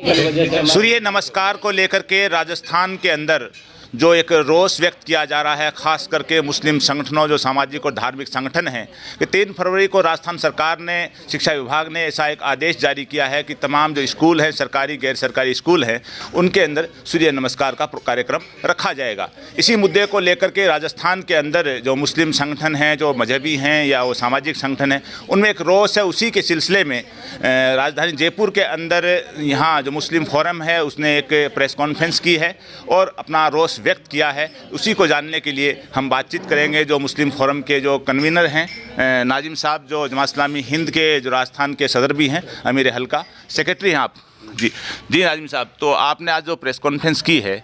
सूर्य नमस्कार को लेकर के राजस्थान के अंदर जो एक रोष व्यक्त किया जा रहा है, खास करके मुस्लिम संगठनों, जो सामाजिक और धार्मिक संगठन हैं, कि 3 फरवरी को राजस्थान सरकार ने, शिक्षा विभाग ने ऐसा एक आदेश जारी किया है कि तमाम जो स्कूल हैं, सरकारी गैर सरकारी स्कूल हैं, उनके अंदर सूर्य नमस्कार का कार्यक्रम रखा जाएगा। इसी मुद्दे को लेकर के राजस्थान के अंदर जो मुस्लिम संगठन हैं, जो मजहबी हैं या वो सामाजिक संगठन हैं, उनमें एक रोष है। उसी के सिलसिले में राजधानी जयपुर के अंदर यहाँ जो मुस्लिम फोरम है उसने एक प्रेस कॉन्फ्रेंस की है और अपना रोष व्यक्त किया है। उसी को जानने के लिए हम बातचीत करेंगे जो मुस्लिम फोरम के जो कन्वीनर हैं नाजिम साहब, जो जमात इस्लामी हिंद के जो राजस्थान के सदर भी हैं, अमीर हल्का सेक्रेटरी हैं आप। जी नाजिम साहब, तो आपने आज जो प्रेस कॉन्फ्रेंस की है,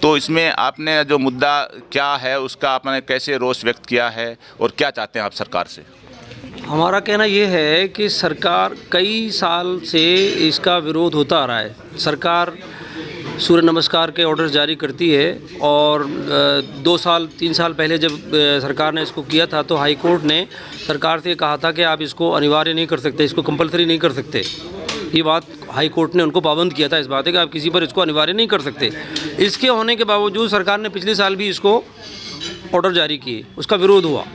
तो इसमें आपने जो मुद्दा क्या है उसका आपने कैसे रोष व्यक्त किया है और क्या चाहते हैं आप सरकार से? हमारा कहना ये है कि सरकार कई साल से इसका विरोध होता आ रहा है। सरकार सूर्य नमस्कार के ऑर्डर्स जारी करती है और 2-3 साल पहले जब सरकार ने इसको किया था तो हाई कोर्ट ने सरकार से कहा था कि आप इसको अनिवार्य नहीं कर सकते, इसको कंपलसरी नहीं कर सकते। ये बात हाई कोर्ट ने उनको पाबंद किया था, इस बात है कि आप किसी पर इसको अनिवार्य नहीं कर सकते। इसके होने के बावजूद सरकार ने पिछले साल भी इसको ऑर्डर जारी किए, उसका विरोध हुआ,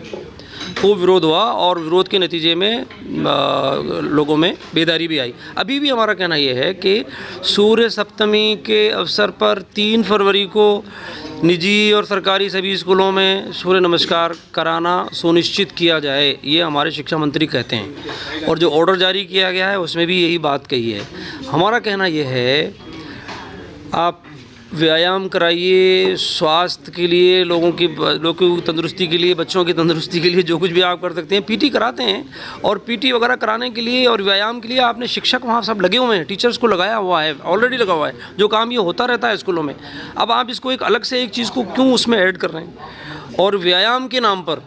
खूब विरोध हुआ और विरोध के नतीजे में लोगों में बेदारी भी आई। अभी भी हमारा कहना यह है कि सूर्य सप्तमी के अवसर पर 3 फरवरी को निजी और सरकारी सभी स्कूलों में सूर्य नमस्कार कराना सुनिश्चित किया जाए, ये हमारे शिक्षा मंत्री कहते हैं। और जो ऑर्डर जारी किया गया है उसमें भी यही बात कही है। हमारा कहना यह है, आप व्यायाम कराइए, स्वास्थ्य के लिए, लोगों की तंदुरुस्ती के लिए, बच्चों की तंदुरुस्ती के लिए जो कुछ भी आप कर सकते हैं। पीटी कराते हैं और पीटी वगैरह कराने के लिए और व्यायाम के लिए आपने शिक्षक वहाँ सब लगे हुए हैं, टीचर्स को लगाया हुआ है, ऑलरेडी लगा हुआ है, जो काम ये होता रहता है स्कूलों में। अब आप इसको एक अलग से एक चीज़ को क्यों उसमें ऐड कर रहे हैं? और व्यायाम के नाम पर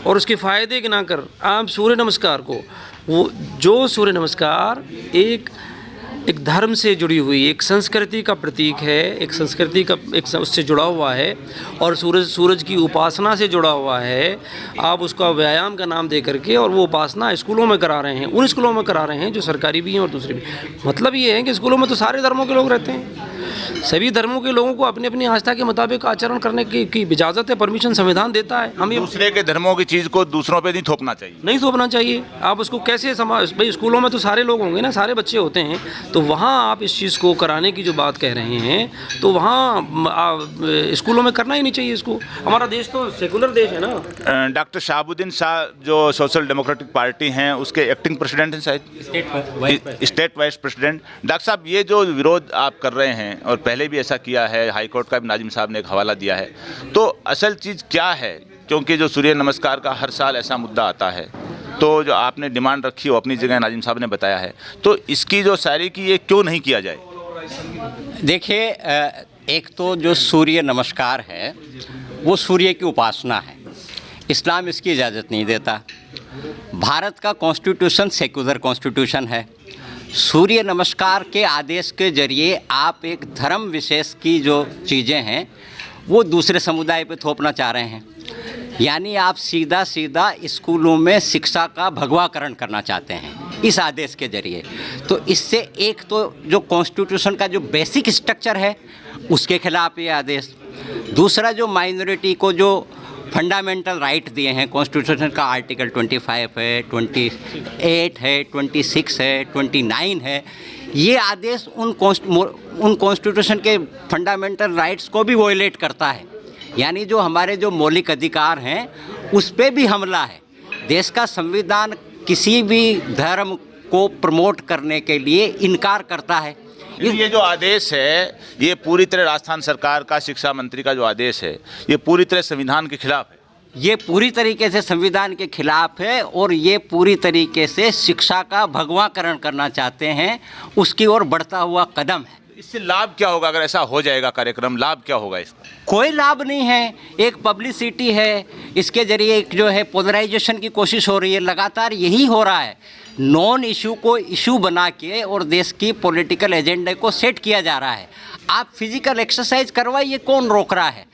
और उसके फ़ायदे के ना कर आप सूर्य नमस्कार को, वो जो सूर्य नमस्कार एक धर्म से जुड़ी हुई एक संस्कृति का प्रतीक है, एक संस्कृति का एक उससे जुड़ा हुआ है और सूरज की उपासना से जुड़ा हुआ है। आप उसका व्यायाम का नाम दे करके और वो उपासना स्कूलों में करा रहे हैं, उन स्कूलों में करा रहे हैं जो सरकारी भी हैं और दूसरे भी। मतलब ये है कि स्कूलों में तो सारे धर्मों के लोग रहते हैं, सभी धर्मों के लोगों को अपनी अपनी आस्था के मुताबिक आचरण करने की इजाज़त है, परमिशन संविधान देता है। हमें दूसरे के धर्मों की चीज़ को दूसरों पे नहीं थोपना चाहिए, नहीं थोपना चाहिए। आप उसको कैसे भाई स्कूलों में तो सारे लोग होंगे ना, सारे बच्चे होते हैं, तो वहाँ आप इस चीज़ को कराने की जो बात कह रहे हैं तो वहाँ स्कूलों में करना ही नहीं चाहिए इसको। हमारा देश तो सेकुलर देश है ना। डॉक्टर शहाबुद्दीन शाह जो सोशल डेमोक्रेटिक पार्टी हैं उसके एक्टिंग प्रेसिडेंट हैं, शायद स्टेट वाइस प्रेसिडेंट। डॉक्टर साहब, ये जो विरोध आप कर रहे हैं और पहले भी ऐसा किया है, हाई कोर्ट का भी नाजिम साहब ने एक हवाला दिया है, तो असल चीज़ क्या है? क्योंकि जो सूर्य नमस्कार का हर साल ऐसा मुद्दा आता है, तो जो आपने डिमांड रखी हो अपनी जगह नाजिम साहब ने बताया है, तो इसकी जो सारी की ये क्यों नहीं किया जाए? देखिए, एक तो जो सूर्य नमस्कार है वो सूर्य की उपासना है, इस्लाम इसकी इजाज़त नहीं देता। भारत का कॉन्स्टिट्यूशन सेक्युलर कॉन्स्टिट्यूशन है। सूर्य नमस्कार के आदेश के जरिए आप एक धर्म विशेष की जो चीज़ें हैं वो दूसरे समुदाय पे थोपना चाह रहे हैं, यानी आप सीधा स्कूलों में शिक्षा का भगवाकरण करना चाहते हैं इस आदेश के जरिए। तो इससे एक तो जो कॉन्स्टिट्यूशन का जो बेसिक स्ट्रक्चर है उसके खिलाफ ये आदेश, दूसरा जो माइनॉरिटी को जो फंडामेंटल राइट दिए हैं कॉन्स्टिट्यूशन का, आर्टिकल 25 है, 28 है, 26 है, 29 है, ये आदेश उन कॉन्स्टिट्यूशन के फंडामेंटल राइट्स को भी वॉयलेट करता है, यानी जो हमारे जो मौलिक अधिकार हैं उस पे भी हमला है। देश का संविधान किसी भी धर्म को प्रमोट करने के लिए इनकार करता है। ये जो आदेश है ये पूरी तरह राजस्थान सरकार का, शिक्षा मंत्री का जो आदेश है ये पूरी तरह संविधान के खिलाफ है। ये पूरी तरीके से संविधान के खिलाफ है और ये पूरी तरीके से शिक्षा का भगवाकरण करना चाहते हैं, उसकी ओर बढ़ता हुआ कदम है। इससे लाभ क्या होगा अगर ऐसा हो जाएगा कार्यक्रम? लाभ क्या होगा इसका? कोई लाभ नहीं है, एक पब्लिसिटी है, इसके जरिए एक जो है पोलराइजेशन की कोशिश हो रही है, लगातार यही हो रहा है। नॉन इशू को इशू बना के और देश की पॉलिटिकल एजेंडे को सेट किया जा रहा है। आप फिजिकल एक्सरसाइज करवाइए, कौन रोक रहा है?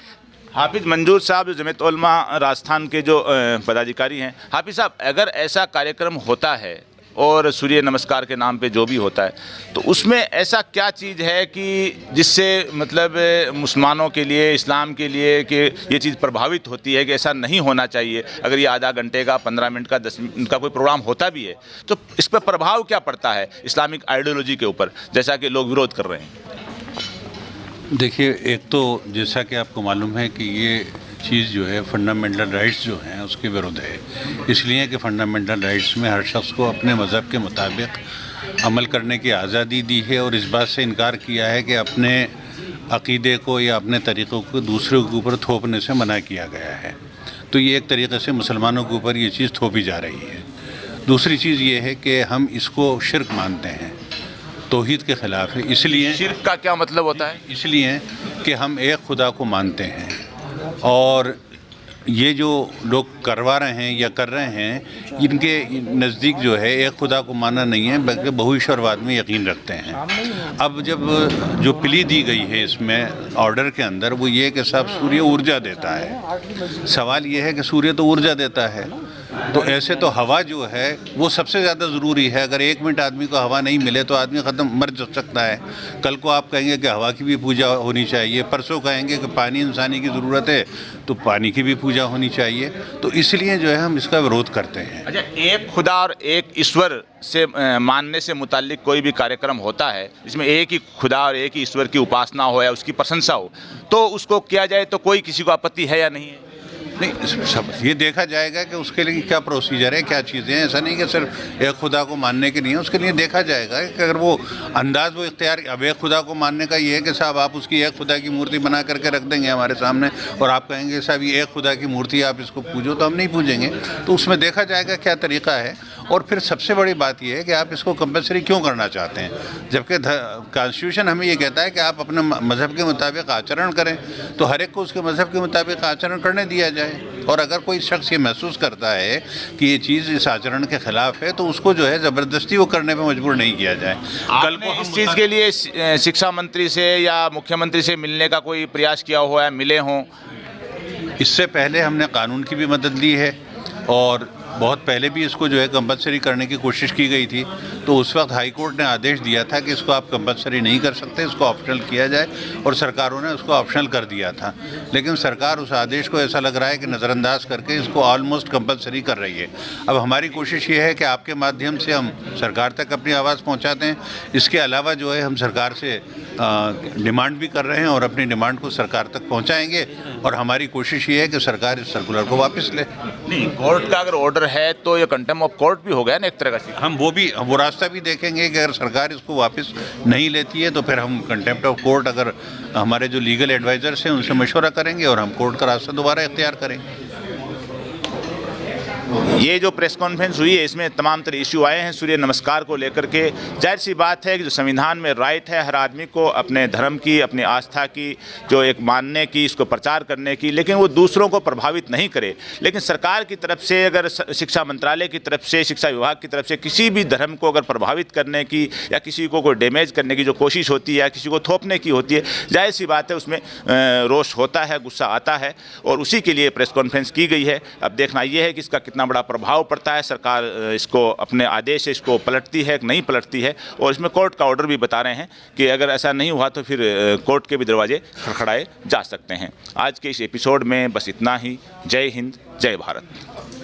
हाफिज मंजूर साहब जो जमीयत उलमा राजस्थान के जो पदाधिकारी हैं, हाफिज साहब, अगर ऐसा कार्यक्रम होता है और सूर्य नमस्कार के नाम पे जो भी होता है, तो उसमें ऐसा क्या चीज़ है कि जिससे मतलब मुसलमानों के लिए, इस्लाम के लिए कि ये चीज़ प्रभावित होती है कि ऐसा नहीं होना चाहिए? अगर ये आधा घंटे का, 15 मिनट का, 10 मिनट का कोई प्रोग्राम होता भी है तो इस पर प्रभाव क्या पड़ता है इस्लामिक आइडियोलॉजी के ऊपर, जैसा कि लोग विरोध कर रहे हैं? देखिए, एक तो जैसा कि आपको मालूम है कि ये चीज़ जो है फंडामेंटल राइट्स जो हैं उसके विरुद्ध है, इसलिए कि फंडामेंटल राइट्स में हर शख्स को अपने मज़हब के मुताबिक अमल करने की आज़ादी दी है और इस बात से इनकार किया है कि अपने अक़ीदे को या अपने तरीक़ों को दूसरों के ऊपर थोपने से मना किया गया है। तो ये एक तरीक़े से मुसलमानों के ऊपर ये चीज़ थोपी जा रही है। दूसरी चीज़ ये है कि हम इसको शिर्क मानते हैं, तौहीद के ख़िलाफ़ है। इसलिए शिर्क का क्या मतलब होता है? इसलिए कि हम एक खुदा को मानते हैं और ये जो लोग करवा रहे हैं या कर रहे हैं, इनके नज़दीक जो है एक खुदा को मानना नहीं है बल्कि बहुईश्वरवाद में यकीन रखते हैं। अब जब जो प्ली दी गई है इसमें ऑर्डर के अंदर, वो ये कि साहब सूर्य ऊर्जा देता है। सवाल ये है कि सूर्य तो ऊर्जा देता है, तो ऐसे तो हवा जो है वो सबसे ज़्यादा ज़रूरी है। अगर 1 मिनट आदमी को हवा नहीं मिले तो आदमी ख़त्म मर सकता है। कल को आप कहेंगे कि हवा की भी पूजा होनी चाहिए, परसों कहेंगे कि पानी इंसानी की ज़रूरत है तो पानी की भी पूजा होनी चाहिए। तो इसलिए जो है हम इसका विरोध करते हैं। अच्छा, एक खुदा और एक ईश्वर से मानने से मुताल्लिक कोई भी कार्यक्रम होता है जिसमें एक ही खुदा और एक ही ईश्वर की उपासना हो या उसकी प्रशंसा हो, तो उसको किया जाए तो कोई किसी को आपत्ति है या नहीं है? नहीं, सब ये देखा जाएगा कि उसके लिए क्या प्रोसीजर है, क्या चीज़ें हैं। ऐसा नहीं कि सिर्फ एक खुदा को मानने के लिए, उसके लिए देखा जाएगा कि अगर वो अंदाज़ वो इख्तियार। अब एक खुदा को मानने का ये है कि साहब आप उसकी एक खुदा की मूर्ति बना करके रख देंगे हमारे सामने और आप कहेंगे साहब ये एक खुदा की मूर्ति आप इसको पूजो, तो हम नहीं पूजेंगे। तो उसमें देखा जाएगा क्या तरीक़ा है। और फिर सबसे बड़ी बात यह है कि आप इसको कंपलसरी क्यों करना चाहते हैं, जबकि कॉन्स्टिट्यूशन हमें ये कहता है कि आप अपने मज़हब के मुताबिक आचरण करें, तो हर एक को उसके मज़हब के मुताबिक आचरण करने दिया जाए। और अगर कोई शख्स ये महसूस करता है कि ये चीज़ इस आचरण के ख़िलाफ़ है तो उसको जो है ज़बरदस्ती वो करने पे मजबूर नहीं किया जाए। कल को इस चीज़ के लिए शिक्षा मंत्री से या मुख्यमंत्री से मिलने का कोई प्रयास किया हुआ है, मिले हों? इससे पहले हमने कानून की भी मदद ली है और बहुत पहले भी इसको जो है कंपलसरी करने की कोशिश की गई थी। तो उस वक्त हाई कोर्ट ने आदेश दिया था कि इसको आप कंपलसरी नहीं कर सकते, इसको ऑप्शनल किया जाए, और सरकारों ने उसको ऑप्शनल कर दिया था। लेकिन सरकार उस आदेश को ऐसा लग रहा है कि नज़रअंदाज करके इसको ऑलमोस्ट कंपलसरी कर रही है। अब हमारी कोशिश ये है कि आपके माध्यम से हम सरकार तक अपनी आवाज़ पहुँचाते हैं। इसके अलावा जो है हम सरकार से डिमांड भी कर रहे हैं और अपनी डिमांड को सरकार तक पहुँचाएँगे। और हमारी कोशिश ये है कि सरकार इस सर्कुलर को वापस ले। नहीं, कोर्ट का अगर ऑर्डर है तो ये कंटेम्प्ट ऑफ कोर्ट भी हो गया ना एक तरह का। हम वो रास्ता भी देखेंगे कि अगर सरकार इसको वापस नहीं लेती है तो फिर हम कंटेम्प्ट ऑफ कोर्ट, अगर हमारे जो लीगल एडवाइज़र्स हैं उनसे मशवरा करेंगे और हम कोर्ट का रास्ता दोबारा इख्तियार करेंगे। ये जो प्रेस कॉन्फ्रेंस हुई है इसमें तमाम तरह इशू आए हैं सूर्य नमस्कार को लेकर के। जाहिर सी बात है कि जो संविधान में राइट है हर आदमी को अपने धर्म की, अपनी आस्था की, जो एक मानने की, इसको प्रचार करने की, लेकिन वो दूसरों को प्रभावित नहीं करे। लेकिन सरकार की तरफ से, अगर शिक्षा मंत्रालय की तरफ से, शिक्षा विभाग की तरफ से किसी भी धर्म को अगर प्रभावित करने की या किसी को कोई डैमेज करने की जो कोशिश होती है या किसी को थोपने की होती है, जाहिर सी बात है उसमें रोष होता है, गुस्सा आता है, और उसी के लिए प्रेस कॉन्फ्रेंस की गई है। अब देखना यह है कि इसका कितना बड़ा प्रभाव पड़ता है, सरकार इसको अपने आदेश से इसको पलटती है कि नहीं पलटती है। और इसमें कोर्ट का ऑर्डर भी बता रहे हैं कि अगर ऐसा नहीं हुआ तो फिर कोर्ट के भी दरवाजे खड़खड़ाए जा सकते हैं। आज के इस एपिसोड में बस इतना ही। जय हिंद, जय भारत।